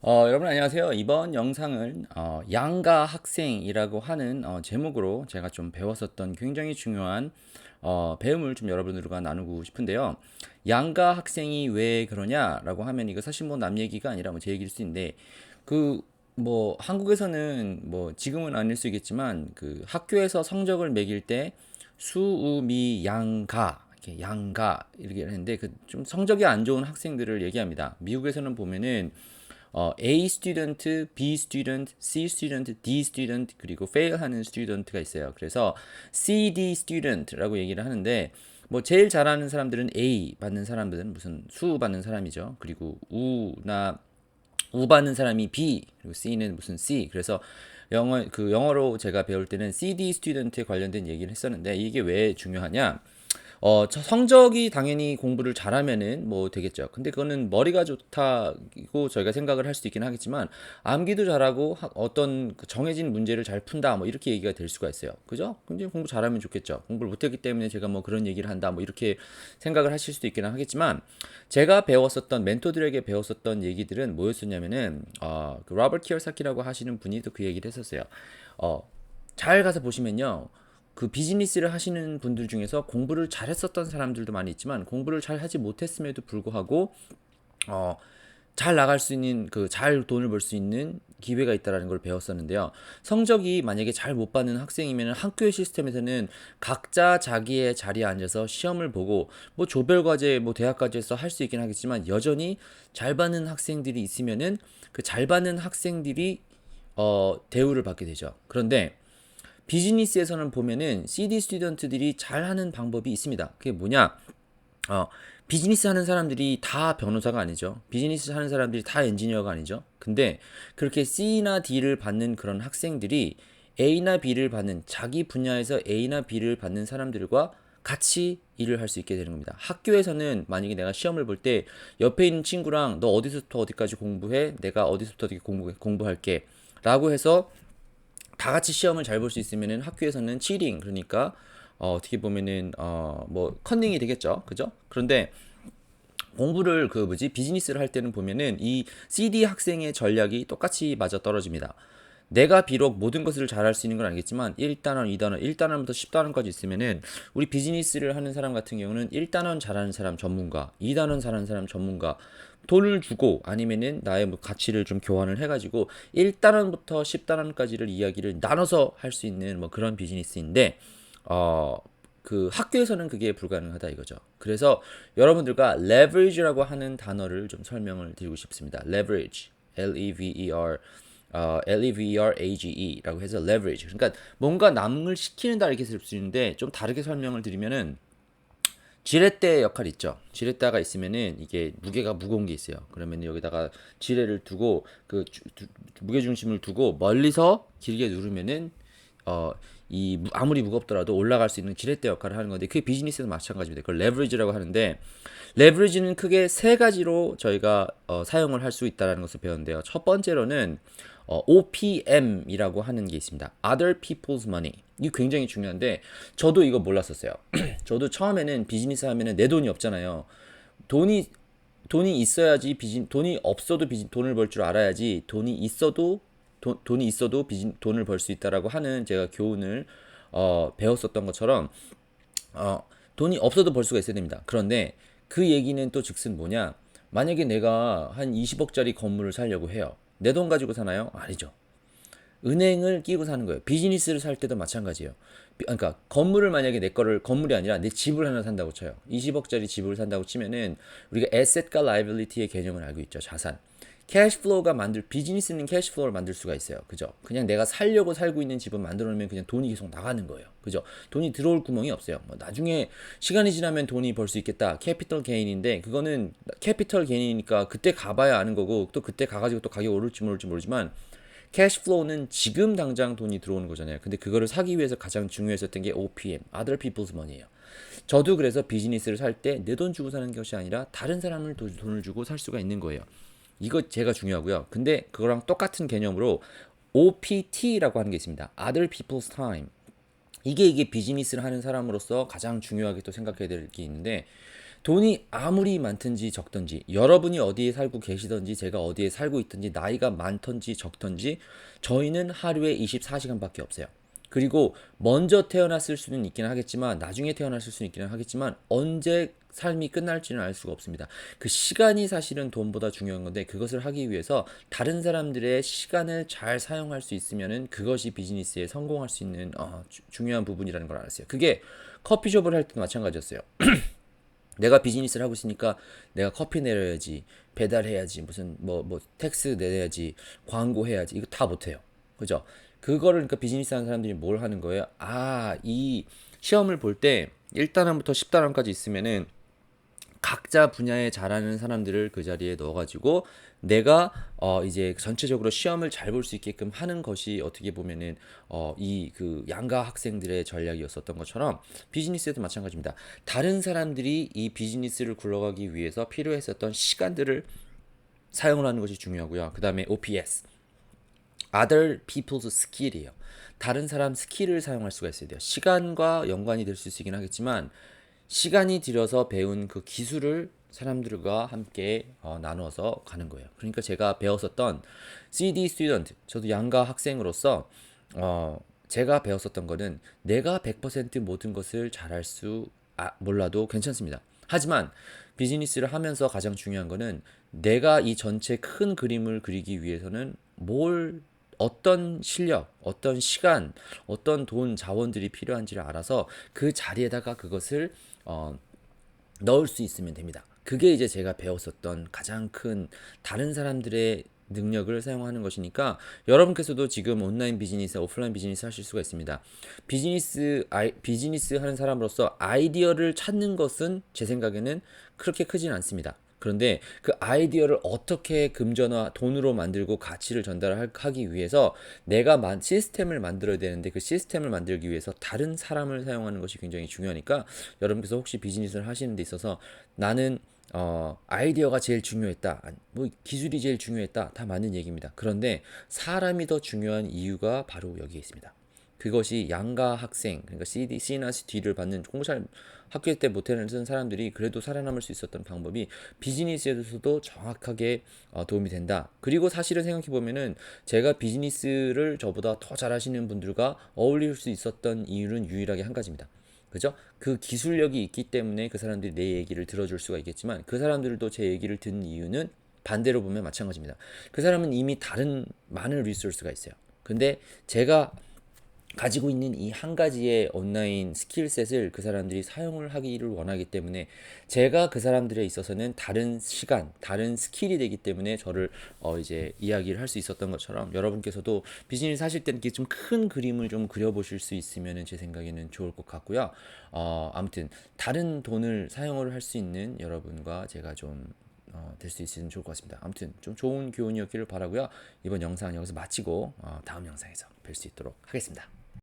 여러분 안녕하세요. 이번 영상은 양가 학생이라고 하는 제목으로 제가 좀 배웠었던 굉장히 중요한 배움을 좀 여러분들과 나누고 싶은데요. 양가 학생이 왜 그러냐라고 하면 이거 사실 뭐 남 얘기가 아니라 뭐 제 얘기일 수 있는데 그 뭐 한국에서는 뭐 지금은 아닐 수 있겠지만 그 학교에서 성적을 매길 때 수우미 양가 이렇게 양가 이렇게 하는데 그 좀 성적이 안 좋은 학생들을 얘기합니다. 미국에서는 보면은 A 스튜던트, B 스튜던트, C 스튜던트, D 스튜던트 그리고 fail 하는 스튜던트가 있어요. 그래서 CD 스튜던트라고 얘기를 하는데 뭐 제일 잘하는 사람들은 A 받는 사람들은 무슨 수 받는 사람이죠. 그리고 우 받는 사람이 B 그리고 C는 무슨 C. 그래서 영어로 제가 배울 때는 CD 스튜던트에 관련된 얘기를 했었는데 이게 왜 중요하냐? 성적이 당연히 공부를 잘하면은 뭐 되겠죠. 근데 그거는 머리가 좋다고 저희가 생각을 할 수도 있긴 하겠지만 암기도 잘하고 어떤 그 정해진 문제를 잘 푼다 뭐 이렇게 얘기가 될 수가 있어요. 그죠? 근데 공부 잘하면 좋겠죠. 공부를 못했기 때문에 제가 뭐 그런 얘기를 한다 뭐 이렇게 생각을 하실 수도 있긴 하겠지만 제가 배웠었던 멘토들에게 배웠었던 얘기들은 뭐였었냐면은 그 로버트 키어사키라고 하시는 분이 또 그 얘기를 했었어요. 어, 잘 가서 보시면요. 그 비즈니스를 하시는 분들 중에서 공부를 잘했었던 사람들도 많이 있지만 공부를 잘 하지 못했음에도 불구하고 어, 잘 나갈 수 있는 그 잘 돈을 벌 수 있는 기회가 있다라는 걸 배웠었는데요. 성적이 만약에 잘 못 받는 학생이면 학교의 시스템에서는 각자 자기의 자리에 앉아서 시험을 보고 뭐 조별 과제 뭐 대학 과제에서 할 수 있긴 하겠지만 여전히 잘 받는 학생들이 있으면은 그 잘 받는 학생들이 대우를 받게 되죠. 그런데 비즈니스에서는 보면은 CD 스튜던트들이 잘하는 방법이 있습니다. 그게 뭐냐? 어, 비즈니스 하는 사람들이 다 변호사가 아니죠. 비즈니스 하는 사람들이 다 엔지니어가 아니죠. 근데 그렇게 C나 D를 받는 그런 학생들이 A나 B를 받는 자기 분야에서 A나 B를 받는 사람들과 같이 일을 할 수 있게 되는 겁니다. 학교에서는 만약에 내가 시험을 볼 때 옆에 있는 친구랑 너 어디서부터 어디까지 공부해? 내가 어디서부터 어디 공부할게. 라고 해서 다 같이 시험을 잘 볼 수 있으면은 학교에서는 치링 그러니까 어떻게 보면은 뭐 컨닝이 되겠죠. 그죠? 그런데 공부를 그 뭐지 비즈니스를 할 때는 보면은 이 CD 학생의 전략이 똑같이 맞아 떨어집니다. 내가 비록 모든 것을 잘할 수 있는 건 아니겠지만 1단원, 2단원, 1단원부터 10단원까지 있으면은 우리 비즈니스를 하는 사람 같은 경우는 1단원 잘하는 사람 전문가, 2단원 잘하는 사람 전문가 돈을 주고 아니면은 나의 뭐 가치를 좀 교환을 해가지고 1단원부터 10단원까지를 이야기를 나눠서 할 수 있는 뭐 그런 비즈니스인데 어, 그 학교에서는 그게 불가능하다 이거죠. 그래서 여러분들과 leverage라고 하는 단어를 좀 설명을 드리고 싶습니다. leverage, Leverage라고 해서 leverage. 그러니까 뭔가 남을 시키는다 이렇게 쓸 수 있는데 좀 다르게 설명을 드리면은 지렛대 역할 있죠. 지렛대가 있으면은 이게 무게가 무거운 게 있어요. 그러면 여기다가 지뢰를 두고 그 무게 중심을 두고 멀리서 길게 누르면은 어, 아무리 무겁더라도 올라갈 수 있는 지렛대 역할을 하는 건데 그게 비즈니스에도 마찬가지입니다. 그걸 레버리지라고 하는데 레버리지는 크게 세 가지로 저희가 사용을 할 수 있다는 것을 배웠는데요. 첫 번째로는 OPM이라고 하는 게 있습니다. Other People's Money. 이게 굉장히 중요한데 저도 이거 몰랐었어요. 저도 처음에는 비즈니스 하면은 내 돈이 없잖아요. 돈이 돈이 있어야지 돈이 없어도 돈을 벌 줄 알아야지 돈이 있어도 돈을 벌 수 있다라고 하는 제가 교훈을 배웠었던 것처럼 어, 돈이 없어도 벌 수가 있어야 됩니다. 그런데 그 얘기는 또 즉슨 뭐냐? 만약에 내가 한 20억짜리 건물을 사려고 해요. 내 돈 가지고 사나요? 아니죠. 은행을 끼고 사는 거예요. 비즈니스를 살 때도 마찬가지예요. 그러니까 건물을 만약에 내 거를 건물이 아니라 내 집을 하나 산다고 쳐요. 20억짜리 집을 산다고 치면은 우리가 에셋과 라이빌리티의 개념을 알고 있죠. 자산. 캐시플로우가 비즈니스는 캐시플로우를 만들 수가 있어요. 그죠? 그냥 내가 살려고 살고 있는 집을 만들어 놓으면 그냥 돈이 계속 나가는 거예요. 그죠? 돈이 들어올 구멍이 없어요. 뭐 나중에 시간이 지나면 돈이 벌 수 있겠다. 캐피털 게인인데 그거는 캐피털 게인이니까 그때 가봐야 아는 거고 또 그때 가가지고 또 가격 오를지 모를지 모르지만 캐시플로우는 지금 당장 돈이 들어오는 거잖아요. 근데 그거를 사기 위해서 가장 중요했었던 게 OPM, Other People's Money예요. 저도 그래서 비즈니스를 살 때 내 돈 주고 사는 것이 아니라 다른 사람을 돈을 주고 살 수가 있는 거예요. 이거 제가 중요하고요. 근데 그거랑 똑같은 개념으로 OPT라고 하는 게 있습니다. Other People's Time. 이게 비즈니스를 하는 사람으로서 가장 중요하게 또 생각해야 될 게 있는데 돈이 아무리 많든지 적든지, 여러분이 어디에 살고 계시든지, 제가 어디에 살고 있든지, 나이가 많든지 적든지, 저희는 하루에 24시간밖에 없어요. 그리고 먼저 태어났을 수는 있기는 하겠지만, 나중에 태어났을 수는 있기는 하겠지만, 언제 삶이 끝날지는 알 수가 없습니다. 그 시간이 사실은 돈보다 중요한 건데, 그것을 하기 위해서 다른 사람들의 시간을 잘 사용할 수 있으면은 그것이 비즈니스에 성공할 수 있는 중요한 부분이라는 걸 알았어요. 그게 커피숍을 할 때도 마찬가지였어요. 내가 비즈니스를 하고 있으니까 내가 커피 내려야지, 배달해야지, 무슨 뭐 텍스 내야지, 광고해야지, 이거 다 못해요. 그죠? 그거를 그러니까 비즈니스 하는 사람들이 뭘 하는 거예요? 이 시험을 볼 때 1단원부터 10단원까지 있으면은 각자 분야에 잘하는 사람들을 그 자리에 넣어가지고 내가 이제 전체적으로 시험을 잘 볼 수 있게끔 하는 것이 어떻게 보면은 이 그 양가 학생들의 전략이었었던 것처럼 비즈니스에도 마찬가지입니다. 다른 사람들이 이 비즈니스를 굴러가기 위해서 필요했었던 시간들을 사용을 하는 것이 중요하고요. 그 다음에 OPS, Other People's Skill이에요. 다른 사람 스킬을 사용할 수가 있어야 돼요. 시간과 연관이 될 수 있긴 하겠지만 시간이 들여서 배운 그 기술을 사람들과 함께 나눠서 가는 거예요. 그러니까 제가 배웠었던 CD 스튜던트, 저도 양가 학생으로서 제가 배웠었던 거는 내가 100% 모든 것을 잘할 수 몰라도 괜찮습니다. 하지만 비즈니스를 하면서 가장 중요한 거는 내가 이 전체 큰 그림을 그리기 위해서는 어떤 실력, 어떤 시간, 어떤 돈, 자원들이 필요한지를 알아서 그 자리에다가 그것을 넣을 수 있으면 됩니다. 그게 이제 제가 배웠었던 가장 큰 다른 사람들의 능력을 사용하는 것이니까 여러분께서도 지금 온라인 비즈니스, 오프라인 비즈니스 하실 수가 있습니다. 비즈니스 하는 사람으로서 아이디어를 찾는 것은 제 생각에는 그렇게 크진 않습니다. 그런데 그 아이디어를 어떻게 금전화, 돈으로 만들고 가치를 전달하기 위해서 내가 시스템을 만들어야 되는데 그 시스템을 만들기 위해서 다른 사람을 사용하는 것이 굉장히 중요하니까 여러분께서 혹시 비즈니스를 하시는 데 있어서 나는 아이디어가 제일 중요했다. 뭐 기술이 제일 중요했다. 다 맞는 얘기입니다. 그런데 사람이 더 중요한 이유가 바로 여기에 있습니다. 그것이 양가 학생, 그러니까 C나 D를 받는 공부 잘 학교 때 못하는 사람들이 그래도 살아남을 수 있었던 방법이 비즈니스에서도 정확하게 도움이 된다. 그리고 사실은 생각해 보면은 제가 비즈니스를 저보다 더 잘하시는 분들과 어울릴 수 있었던 이유는 유일하게 한 가지입니다. 그죠? 그 기술력이 있기 때문에 그 사람들이 내 얘기를 들어줄 수가 있겠지만 그 사람들도 제 얘기를 듣는 이유는 반대로 보면 마찬가지입니다. 그 사람은 이미 다른 많은 리소스가 있어요. 근데 제가 가지고 있는 이 한 가지의 온라인 스킬셋을 그 사람들이 사용을 하기를 원하기 때문에 제가 그 사람들에 있어서는 다른 시간, 다른 스킬이 되기 때문에 저를 이제 이야기를 할 수 있었던 것처럼 여러분께서도 비즈니스 하실 때는 좀 큰 그림을 좀 그려보실 수 있으면 제 생각에는 좋을 것 같고요. 아무튼 다른 돈을 사용을 할 수 있는 여러분과 제가 좀 될 수 있으면 좋을 것 같습니다. 아무튼 좀 좋은 교훈이었기를 바라고요. 이번 영상 여기서 마치고 다음 영상에서 뵐 수 있도록 하겠습니다.